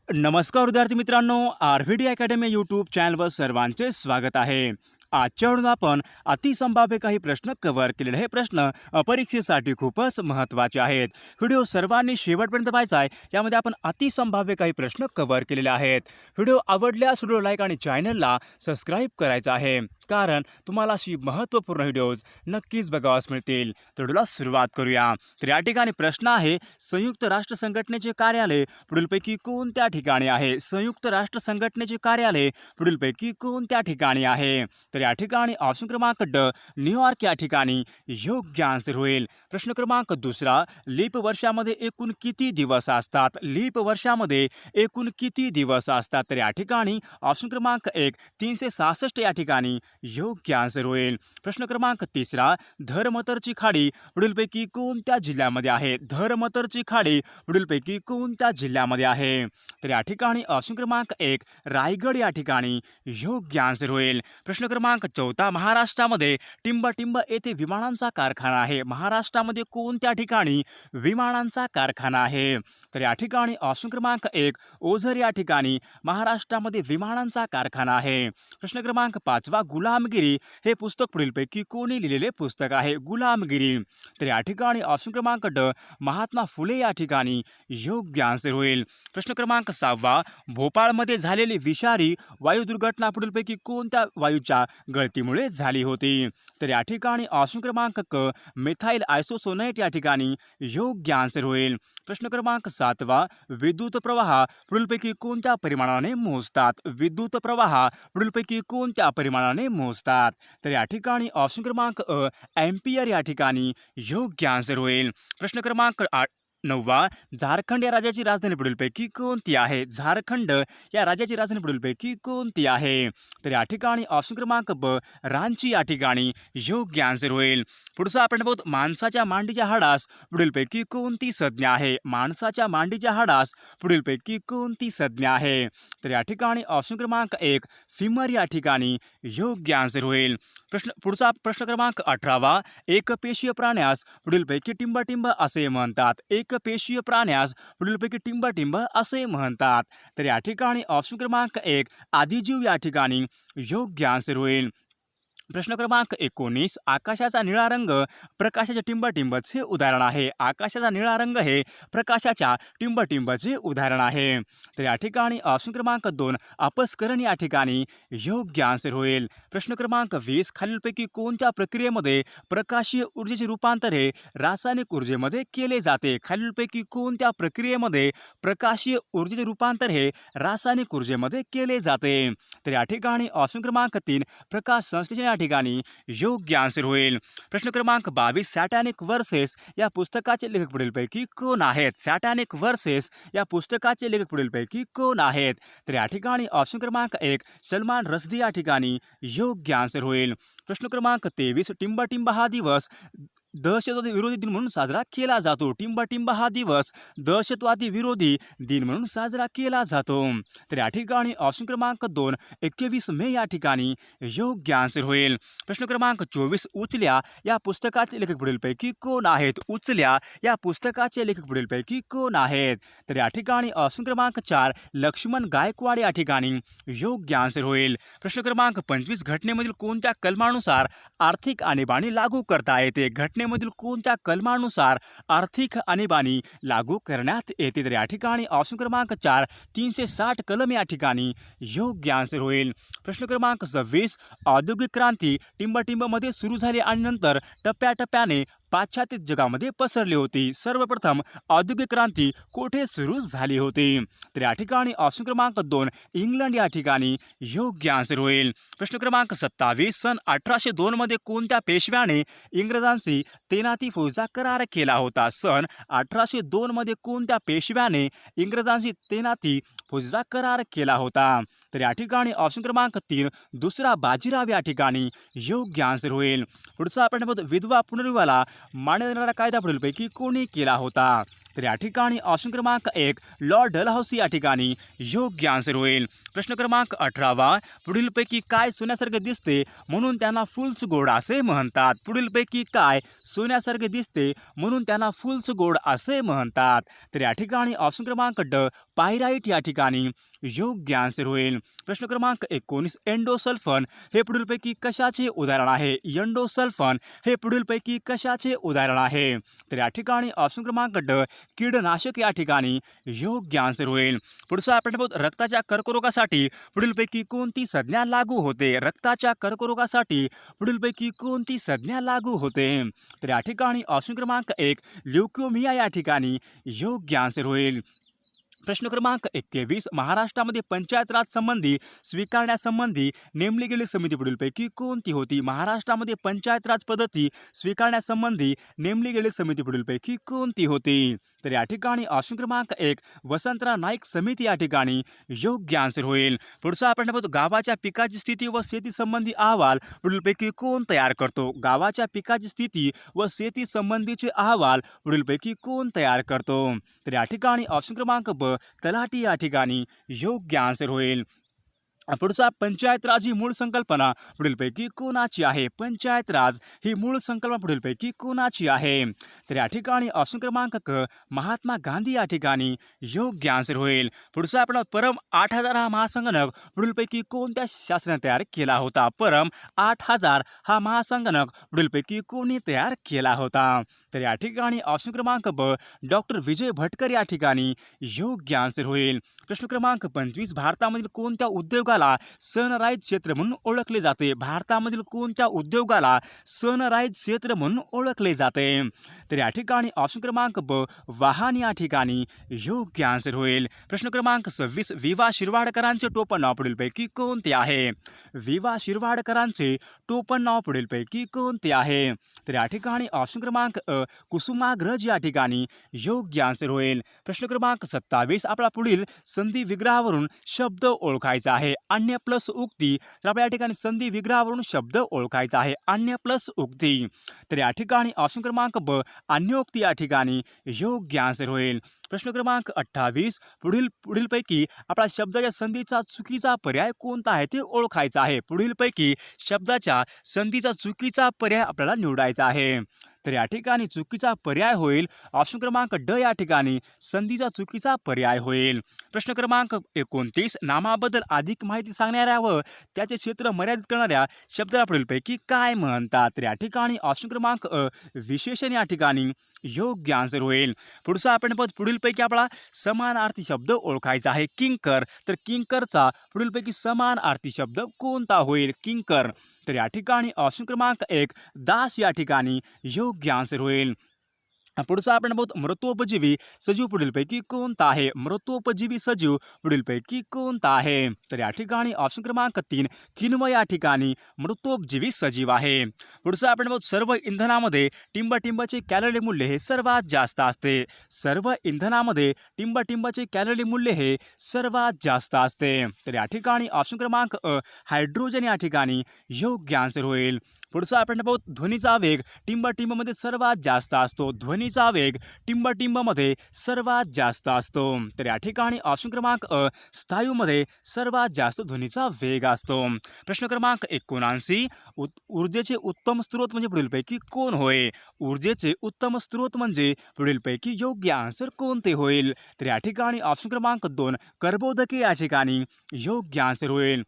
नमस्कार विद्यार्थी मित्रांनो, आर-व्ही-डी अकॅडमी यूट्यूब चॅनलवर सर्वांचे स्वागत आहे. आजच्या व्हिडिओत आपण अतिसंभाव्य काही प्रश्न कव्हर केलेले. हे प्रश्न परीक्षेसाठी खूपच महत्त्वाचे आहेत. व्हिडिओ सर्वांनी शेवटपर्यंत पाहायचा आहे. यामध्ये आपण अतिसंभाव्य काही प्रश्न कव्हर केलेले आहेत. व्हिडिओ आवडल्यास व्हिडिओ लाईक आणि चॅनलला सबस्क्राईब करायचं आहे, कारण तुम्हाला अशी महत्त्वपूर्ण व्हिडिओज नक्कीच बघावास मिळतील. तर व्हिडिओला सुरुवात करूया. तर या ठिकाणी प्रश्न आहे, संयुक्त राष्ट्र संघटनेचे कार्यालय पुढीलपैकी कोणत्या ठिकाणी आहे? संयुक्त राष्ट्र संघटनेचे कार्यालय पुढीलपैकी कोणत्या ठिकाणी आहे? तर या ठिकाणी ऑप्शन क्रमांक ड, न्यूयॉर्क या ठिकाणी योग्य आन्सर होईल. प्रश्न क्रमांक दुसरा, लीप वर्षामध्ये एकूण किती दिवस असतात? लीप वर्षामध्ये एकूण किती दिवस असतात? तर या ठिकाणी ऑप्शन क्रमांक 1 366 या ठिकाणी योग्य आन्सर होईल. प्रश्न क्रमांक तिसरा, धरमतरची खाडी पुढीलपैकी कोणत्या जिल्ह्यामध्ये आहे? धरमतरची खाडी पुढीलपैकी कोणत्या जिल्ह्यामध्ये आहे? तर या ठिकाणी ऑप्शन क्रमांक 1 रायगड या ठिकाणी योग्य आन्सर होईल. प्रश्न क्रमांक चौथा, महाराष्ट्रामध्ये टिंबटिंब येथे विमानांचा कारखाना आहे. महाराष्ट्रामध्ये कोणत्या ठिकाणी विमानांचा कारखाना आहे? तर या ठिकाणी ऑप्शन क्रमांक 1 ओझर या ठिकाणी महाराष्ट्रामध्ये विमानांचा कारखाना आहे. प्रश्न क्रमांक 5, गुलामगिरी हे पुस्तक पुढीलपैकी कोणी लिहिलेले पुस्तक आहे? गुलामगिरी. तर या ठिकाणी ऑप्शन क्रमांक ड, महात्मा फुले या ठिकाणी योग्य आन्सर होईल. प्रश्न क्रमांक 6, भोपाळमध्ये झालेली विषारी वायू दुर्घटना पुढीलपैकी कोणत्या वायूच्या गळतीमुळे झाली होती? तर या ठिकाणी ऑप्शन क्रमांक क, मिथाइल आयसोसोनेट या ठिकाणी योग्य आन्सर होईल. प्रश्न क्रमांक 7, विद्युत प्रवाह पुढीलपैकी कोणत्या परिमाणाने मोजतात? विद्युत प्रवाह पुढीलपैकी कोणत्या परिमाणाने मोजतात? तर या ठिकाणी ऑप्शन क्रमांक अ, एम्पियर या ठिकाणी योग्य आन्सर होईल. प्रश्न क्रमांक 9, झारखंड या राज्याची राजधानी पुढीलपैकी कोणती आहे? झारखंड या राज्याची राजधानी पुढीलपैकी कोणती आहे? तर या ठिकाणी ऑप्शन क्रमांक ब, रांची या ठिकाणी योग्य आन्सर होईल. पुढचा आपण बघू, माणसाच्या मांडीच्या हाडास पुढीलपैकी कोणती संज्ञा आहे? माणसाच्या मांडीच्या हाडास पुढीलपैकी कोणती संज्ञा आहे? तर या ठिकाणी ऑप्शन क्रमांक 1 फिमर या ठिकाणी योग्य आन्सर होईल. पुढचा प्रश्न क्रमांक 18, एकपेशीय प्राण्यास पुढीलपैकी टिंबटिंब असे म्हणतात. एकपेशीय प्राण्यास पुढीलपैकी टिंबटिंब असे म्हणतात. तर या ठिकाणी ऑप्शन क्रमांक 1 आदिजीव या ठिकाणी योग्य आन्सर होईल. प्रश्न क्रमांक 19, आकाशाचा निळा रंग प्रकाशाच्या टिंबटिंबचे उदाहरण आहे. आकाशाचा निळा रंग हे प्रकाशाच्या टिंबटिंबचे उदाहरण आहे. तर या ठिकाणी ऑप्शन क्रमांक 2 अपस्करण या ठिकाणी योग्य आन्सर होईल. प्रश्न क्रमांक 20, खालीलपैकी कोणत्या प्रक्रियेमध्ये प्रकाशीय ऊर्जेचे रूपांतर हे रासायनिक ऊर्जेमध्ये केले जाते? खालीलपैकी कोणत्या प्रक्रियेमध्ये प्रकाशीय ऊर्जेचे रूपांतर हे रासायनिक ऊर्जेमध्ये केले जाते? तर या ठिकाणी ऑप्शन क्रमांक 3 प्रकाश संश्लेषण या ठिकाणी योग्य आन्सर होईल. प्रश्न क्रमांक 22, सॅटॅनिक वर्सेस या पुस्तकाचे लेखक पुढीलपैकी कोण आहेत? सॅटॅनिक वर्सेस या पुस्तकाचे लेखक पुढीलपैकी कोण आहेत? तर या ठिकाणी ऑप्शन क्रमांक 1 सलमान रश्दी या ठिकाणी योग्य आन्सर होईल. प्रश्न क्रमांक 23, टिंबटिंब हा दिवस दहशतवादी विरोधी दिन म्हणून साजरा केला जातो. टिंबटिंब हा दिवस दहशतवादी विरोधी दिन म्हणून साजरा केला जातो. तर या ठिकाणी ऑप्शन क्रमांक 2 21 मे या ठिकाणी योग्य आन्सर होईल. प्रश्न क्रमांक 24, उचल्या या पुस्तकाचे लेखक पुढीलपैकी कोण आहेत? उचल्या या पुस्तकाचे लेखक पुढीलपैकी कोण आहेत? तर या ठिकाणी ऑप्शन क्रमांक 4 लक्ष्मण गायकवाड या ठिकाणी योग्य आन्सर होईल. प्रश्न क्रमांक 25, घटनेमधील कोणत्या कलमानुसार आर्थिक आणीबाणी लागू करता येते? घटनेमधील कोणत्या कलमानुसार आर्थिक आणीबाणी लागू करण्यात येते? तर या ठिकाणी ऑप्शन क्रमांक 4 360 कलम या ठिकाणी योग्य आन्सर होईल. प्रश्न क्रमांक 26, औद्योगिक क्रांती टिंबटिंबमध्ये सुरू झाली आणि नंतर टप्प्याटप्प्याने पाश्चात्य जगामध्ये पसरली होती. सर्वप्रथम औद्योगिक क्रांती कोठे सुरू झाली होती? तर या ठिकाणी ऑप्शन क्रमांक 2 इंग्लंड या ठिकाणी योग्य आन्सर होईल. प्रश्न क्रमांक 27, सन 1802 मध्ये कोणत्या पेशव्याने इंग्रजांशी तैनाती फौजेचा करार केला होता? सन 1802 मध्ये कोणत्या पेशव्याने इंग्रजांशी तैनाती फौजेचा करार केला होता? तर या ठिकाणी ऑप्शन क्रमांक 3 दुसरा बाजीराव या ठिकाणी योग्य आन्सर होईल. पुढचा आपण बघतो, विधवा पुनर्विवाहाला मान्यता देणारा कायदा पुढीलपैकी कोणी केला होता? तर या ठिकाणी ऑप्शन क्रमांक 1 लॉर्ड डलहौसी या ठिकाणी योग्य आन्सर होईल. प्रश्न क्रमांक 18 पुढीलपैकी काय सोन्यासारखे दिसते म्हणून त्यांना फुल्स गोड असे म्हणतात. पुढीलपैकी काय सोन्यासारखे दिसते म्हणून त्यांना फुल्स गोड असे म्हणतात. तर या ठिकाणी ऑप्शन क्रमांक ड पायराईट या ठिकाणी योग्य आन्सर होईल. प्रश्न क्रमांक 19 एंडोसल्फन हे पुढीलपैकी कशाचे उदाहरण आहे. एंडोसल्फन हे पुढीलपैकी कशाचे उदाहरण आहे. तर या ठिकाणी ऑप्शन क्रमांक ड कीडनाशक या ठिकाणी योग्य आन्सर होईल. पुढचा आपण बघू रक्ताच्या कर्करोगासाठी पुढीलपैकी कोणती संज्ञा लागू होते. रक्ताच्या कर्करोगासाठी पुढीलपैकी कोणती संज्ञा लागू होते. तर या ठिकाणी ऑप्शन क्रमांक 1 ल्युकेमिया या ठिकाणी योग्य आन्सर होईल. प्रश्न क्रमांक 21 महाराष्ट्रामध्ये पंचायत राज संबंधी स्वीकारण्यासंबंधी नेमली गेलेली समिती पुढीलपैकी कोणती होती. महाराष्ट्रामध्ये पंचायत राज पद्धती स्वीकारण्यासंबंधी नेमली गेलेली समिती पुढीलपैकी कोणती होती. तर या ठिकाणी ऑप्शन क्रमांक 1 वसंतराव नाईक समिती या ठिकाणी योग्य आन्सर होईल. पुढचा आपण बघतो गावाच्या पिकाची स्थिती व शेती संबंधी अहवाल पुढीलपैकी कोण तयार करतो. गावाच्या पिकाची स्थिती व शेती संबंधीचे अहवाल पुढीलपैकी कोण तयार करतो. तर या ठिकाणी ऑप्शन क्रमांक ब तलाठी या ठिकाणी योग्य आन्सर होईल. पुढचा पंचायत राज ही मूळ संकल्पना पुढीलपैकी कोणाची आहे. पंचायत राज ही मूळ संकल्पना पुढीलपैकी कोणाची आहे. तर या ठिकाणी ऑप्शन क्रमांक क महात्मा गांधी या ठिकाणी योग्य आन्सर होईल. पुढचा आपण परम 8000 हा महासंगणक पुढीलपैकी कोणत्या शास्त्राने तयार केला होता. परम 8000 हा महासंगणक पुढीलपैकी कोणी तयार केला होता. तर या ठिकाणी ऑप्शन क्रमांक ब डॉक्टर विजय भटकर या ठिकाणी योग्य आन्सर होईल. प्रश्न क्रमांक 25 भारतामधील कोणत्या उद्योगाला सनराइज क्षेत्र म्हणून ओळखले जाते. भारतामधील कोणत्या उद्योगाला सनराइज क्षेत्र म्हणून ओळखले जाते. तर या ठिकाणी ऑप्शन क्रमांक ब वाहन या ठिकाणी योग्य आन्सर होईल. प्रश्न क्रमांक 26 विवा शिरवाडकरांचे टोपण नाव पुढीलपैकी कोणते आहे. विवा शिरवाडकरांचे टोपण नाव पुढीलपैकी कोणते आहे. तर या ठिकाणी ऑप्शन क्रमांक अ कुसुमाग्रज या ठिकाणी योग्य आन्सर होईल. प्रश्न क्रमांक 27 आपला पुढील संधी विग्रहावरून शब्द ओळखायचा आहे. अन्य प्लस उक्ती. तर आपल्या या ठिकाणी संधी विग्रहावरून शब्द ओळखायचा आहे. अन्य प्लस उक्ती. तर या ठिकाणी ऑप्शन क्रमांक ब अन्योक्ती या ठिकाणी योग्य आन्सर होईल. प्रश्न क्रमांक 28 पुढीलपैकी आपला शब्दाच्या संधीचा चुकीचा पर्याय कोणता आहे ते ओळखायचा आहे. पुढीलपैकी शब्दाच्या संधीचा चुकीचा पर्याय आपल्याला निवडायचा आहे. तर या ठिकाणी चुकीचा पर्याय होईल ऑप्शन क्रमांक ड या ठिकाणी संधीचा चुकीचा पर्याय होईल. प्रश्न क्रमांक 29 नामाबद्दल अधिक माहिती सांगणाऱ्या व त्याचे क्षेत्र मर्यादित करणाऱ्या शब्दाला पुढीलपैकी काय म्हणतात. तर या ठिकाणी ऑप्शन क्रमांक अ विशेषण या ठिकाणी योग्य आन्सर होईल. पुढचा आपण पुढीलपैकी आपला समानार्थी शब्द ओळखायचा आहे. किंकर. तर किंकरचा पुढीलपैकी समानार्थी शब्द कोणता होईल. किंकर. तर या ठिकाणी ऑप्शन क्रमांक 1 दास या ठिकाणी योग्य आन्सर होईल. पुढचा आपण मृतोपजीवी सजीव पुढीलपैकी कोणता आहे. मृतोपजीवी सजीव पुढीलपैकी कोणता आहे. तर या ठिकाणी ऑप्शन क्रमांक 3 किण्व या ठिकाणी मृतोपजीवी सजीव आहे. पुढचा आपण सर्व इंधनामध्ये टिंबटिंबाचे कॅलरी मूल्य हे सर्वात जास्त असते. सर्व इंधनामध्ये टिंबटिंबाचे कॅलरी मूल्य हे सर्वात जास्त असते. तर या ठिकाणी ऑप्शन क्रमांक अ हायड्रोजन या ठिकाणी योग्य आन्सर होईल. पुढचा आपण ध्वनीचा वेग टिंबटिंबमध्ये सर्वात जास्त असतो. ध्वनीचा वेग टिंबटिंबमध्ये सर्वात जास्त असतो. तर या ठिकाणी ऑप्शन क्रमांक अ स्थायूमध्ये सर्वात जास्त ध्वनीचा वेग असतो. प्रश्न क्रमांक 79 ऊर्जेचे उत्तम स्रोत म्हणजे पुढीलपैकी कोण होय. ऊर्जेचे उत्तम स्रोत म्हणजे पुढीलपैकी योग्य आन्सर कोणते होईल. तर या ठिकाणी ऑप्शन क्रमांक 2 कर्बोदके या ठिकाणी योग्य आन्सर होईल.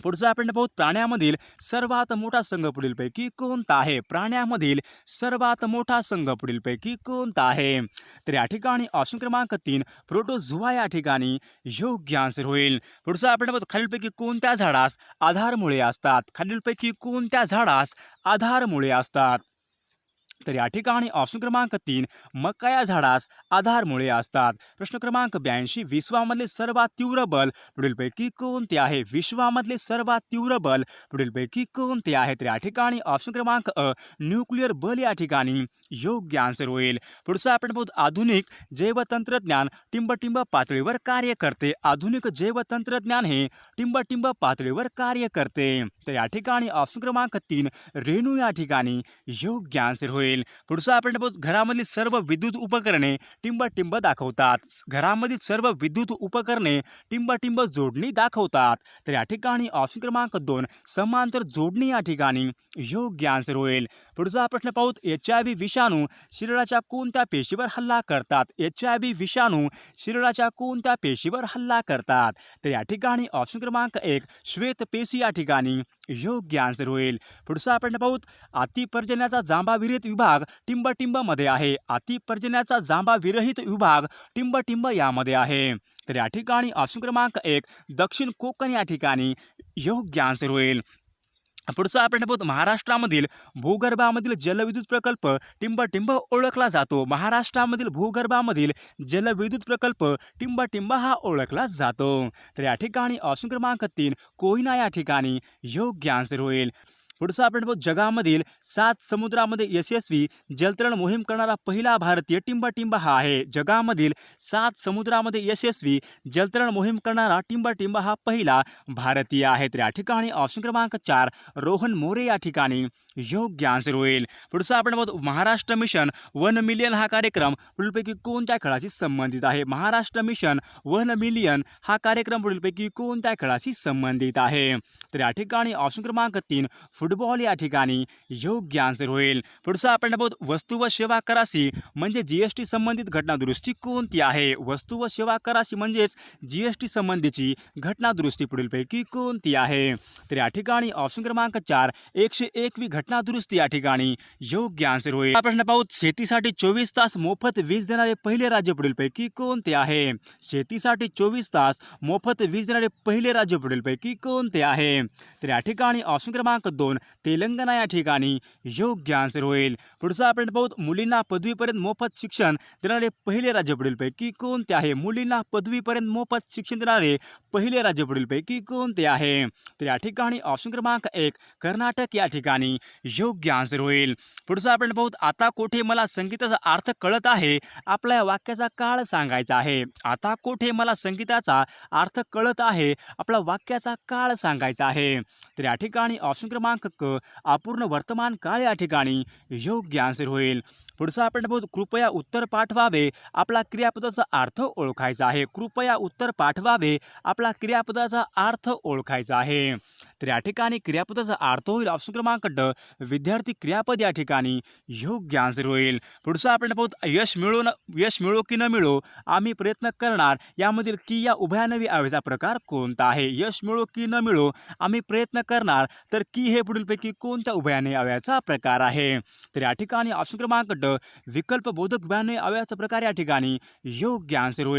पुढचा आपण प्राण्यामधील सर्वात मोठा संघ पुढीलपैकी कोणता आहे. प्राण्यामधील सर्वात मोठा संघ पुढीलपैकी कोणता आहे. तर या ठिकाणी ऑप्शन क्रमांक 3 प्रोटोझोआ या ठिकाणी योग्य आन्सर होईल. पुढचा आपण खालीलपैकी कोणत्या झाडास आधारमुळे असतात. खालीलपैकी कोणत्या झाडास आधारमुळे असतात. तर या ठिकाणी ऑप्शन क्रमांक 3 मका या झाडास आधारमुळे असतात. प्रश्न क्रमांक 82 विश्वामधले सर्वात तीव्र बल पुढीलपैकी कोणते आहे. विश्वामधले सर्वात तीव्र बल पुढीलपैकी कोणते आहे. तर या ठिकाणी ऑप्शन क्रमांक अ न्यूक्लिअर बल या ठिकाणी योग्य आन्सर होईल. पुढचा आपण आधुनिक जैवतंत्रज्ञान टिंबटिंब पातळीवर कार्य करते. आधुनिक जैवतंत्रज्ञान हे टिंबटिंब पातळीवर कार्य करते. तर या ठिकाणी ऑप्शन क्रमांक 3 रेणू या ठिकाणी योग्य आन्सर होईल. होईल. पुढचा आपण पाहू घरामधील सर्व विद्युत उपकरणे टिंब दाखवतात. घरामधील सर्व विद्युत उपकरणे टिंब जोडणी दाखवतात. तर या ठिकाणी ऑप्शन क्रमांक 2 समांतर जोडणी या ठिकाणी योग्य आन्सर होईल. पुढचा प्रश्न पाहू HIV विषाणू शरीराच्या कोणत्या पेशीवर हल्ला करतात? HIV विषाणू शरीराच्या कोणत्या पेशीवर हल्ला करतात? तर या ठिकाणी ऑप्शन क्रमांक 1 श्वेतपेशी या ठिकाणी योग्य आन्सर होईल. पुढचा प्रश्न पाहू अतिपर्जन्याचा जांभा-विरहित विभाग टिंब आहे. अतिपर्जन्याचा जांभा-विरहित विभाग टिंब यामध्ये आहे. तर या ठिकाणी ऑप्शन क्रमांक 1 दक्षिण कोकण या ठिकाणी योग्य आन्सर होईल. पुढचा आपण पाहू महाराष्ट्रामधील भूगर्भामधील जलविद्युत प्रकल्प टिंब ओळखला जातो. महाराष्ट्रामधील भूगर्भामधील जलविद्युत प्रकल्प टिंब हा ओळखला जातो. तर या ठिकाणी ऑप्शन क्रमांक 3 कोयना या ठिकाणी योग्य आन्सर होईल. पुढचा आपण पाहू जगामधील 7 समुद्रामध्ये यशस्वी जलतरण मोहीम करणारा पहिला भारतीय टिंब हा आहे. जगामधील 7 समुद्रामध्ये यशस्वी जलतरण मोहीम करणारा टिंब हा पहिला भारतीय आहे. तर या ठिकाणी ऑप्शन क्रमांक 4 रोहन मोरे या ठिकाणी योग्य आन्सर होईल. पुढचा आपण पाहू महाराष्ट्र मिशन 1 मिलियन हा कार्यक्रम पुढीलपैकी कोणत्या खेळाशी संबंधित आहे? महाराष्ट्र मिशन 1 मिलियन हा कार्यक्रम पुढीलपैकी कोणत्या खेळाशी संबंधित आहे? तर या ठिकाणी ऑप्शन क्रमांक 3 फुटबॉल या ठिकाणी योग्य आन्सर होईल. पुढचा आपण पाहू वस्तू व सेवा कराशी म्हणजे GST संबंधित घटना दुरुस्ती कोणती आहे? वस्तू व सेवा कराशी म्हणजेच GST संबंधीची घटना दुरुस्ती पुढीलपैकी कोणती आहे? तर या ठिकाणी ऑप्शन क्रमांक 4 101वी घटना दुरुस्ती या ठिकाणी योग्य आन्सर होईल. हा प्रश्न पाहू शेतीसाठी 24 तास मोफत वीज देणारे पहिले राज्य पुढीलपैकी कोणते आहे? शेतीसाठी 24 तास मोफत वीज देणारे पहिले राज्य पुढीलपैकी कोणते आहे? तर या ठिकाणी ऑप्शन क्रमांक 2 तेलंगणा या ठिकाणी योग्य आन्सर होईल. पुढचा आपण पाहू मुलींना पदवीपर्यंत मोफत शिक्षण देणारे पहिले राज्य पुढीलपैकी कोणते आहे? मुलींना पदवीपर्यंत मोफत शिक्षण देणारे पहिले राज्य पुढीलपैकी कोणते आहे? तर या ठिकाणी ऑप्शन क्रमांक 1 कर्नाटक या ठिकाणी योग्य आन्सर होईल. पुढचा आपण पाहू आता कोठे मला संगीताचा अर्थ कळत आहे आपल्या वाक्याचा काळ सांगायचा आहे. आता कोठे मला संगीताचा अर्थ कळत आहे आपला वाक्याचा काळ सांगायचा आहे. तर या ठिकाणी ऑप्शन क्रमांक क अपूर्ण वर्तमान काळ या ठिकाणी योग्य आन्सर होईल. पुढचा आपण पाहू कृपया उत्तर पाठवावे आपला क्रियापदाचा अर्थ ओळखायचा आहे. कृपया उत्तर पाठवावे आपला क्रियापदाचा अर्थ ओळखायचा आहे. तर या ठिकाणी क्रियापदाचा अर्थ होईल ऑप्शन क्रमांक ड विद्यार्थी क्रियापद या ठिकाणी योग्य आन्सर होईल. पुढचा आपण पाहू यश मिळो की न मिळो आम्ही प्रयत्न करणार यामधील की या उभयान्वयी अव्ययाचा प्रकार कोणता आहे? यश मिळो की न मिळो आम्ही प्रयत्न करणार तर की हे पुढीलपैकी कोणत्या उभयान्वयी अव्ययाचा प्रकार आहे? तर या ठिकाणी ऑप्शन क्रमांक ड विकल्प बोधक उभयान्वयी अव्ययाचा प्रकार या ठिकाणी योग्य आन्सर होईल.